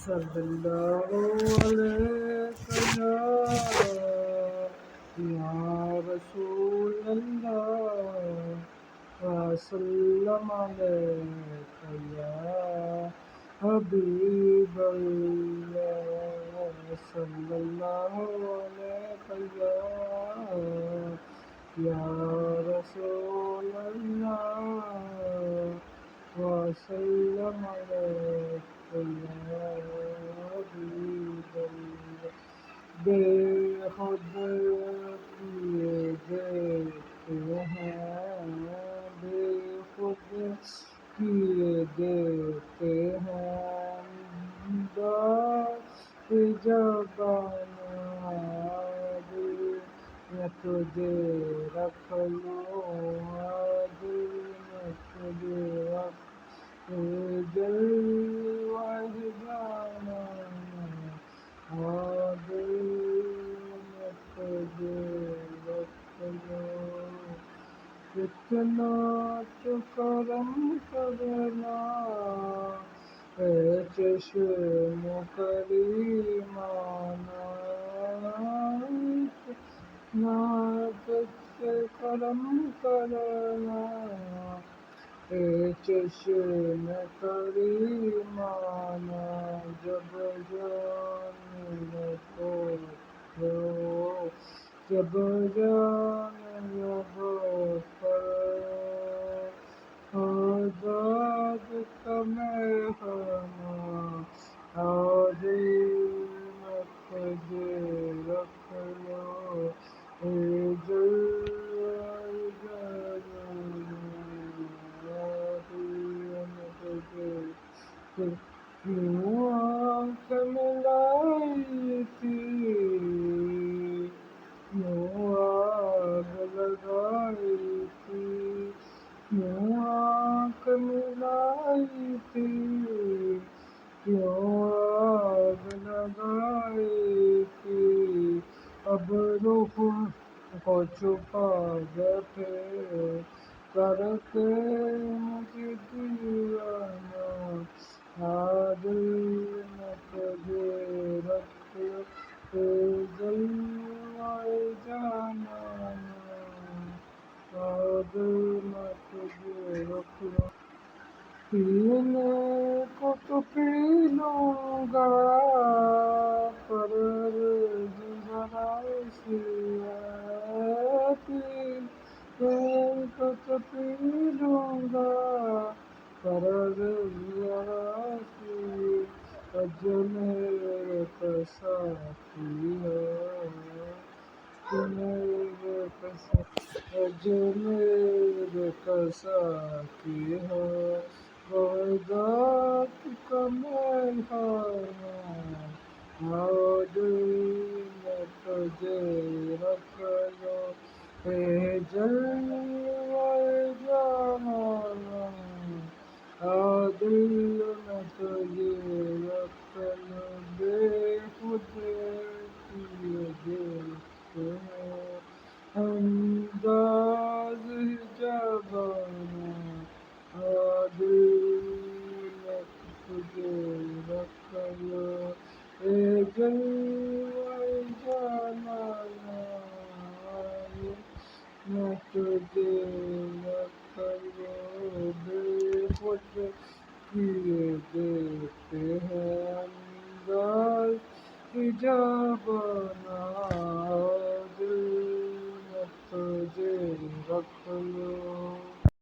صلی اللہ علیہ یا رسول اللہ وسلم علیک یا حبیب اللہ صلی اللہ علیہ یا رسول اللہ وسلم علیک یا حبیب اللہ بے خود کیے دیتے ہیں بے خود کیے دیتے ہیں داد جب میں تجھے رکھ لوں دل میں تجھے رکھ جلوہ جانا دل میں تجھے رکھ لوں اتنا تو کرم کرنا اے چشم کریمانہ اتنا تجھ کرم کرنا اے چشم کریمانہ جب جان لگو جب جان لگو آزاد کا میخانہ دل میں تجھے رکھ لو اے جلوہ جلالا دل میں تجھے کیوں آنکھ ملائی تھی کیوں آگ لگائی تھی کیوں آنکھ ملائی تھی کیوں آگ لگائی تھی اب رخ کو چھپا بیٹھے کر کے مجھے دیوانہ دل میں تجھے رکھ اے جلوہ جانانہ دل میں تجھے رکھ پینے کو تو پی لوں گا پر عرض ذرا سی ہے پینے کو تو پی لوں گا پر عرض ذرا سی جو میرے ساقی ہے جو میرے ساقی ہے وہ ذات کا میخانہ دل میں تجھے رکھ لو اے جلوہ جانانہ دل میں تجھے رکھ لو بے خود کیے دیتے ہیں انداز جبانہ دل میں تجھے رکھ لو اے جلوہ جانانہ میں تجھے رکھ لو بے خود کیے دیتے ہیں انداز جبانہ دل میں تجھے رکھ لو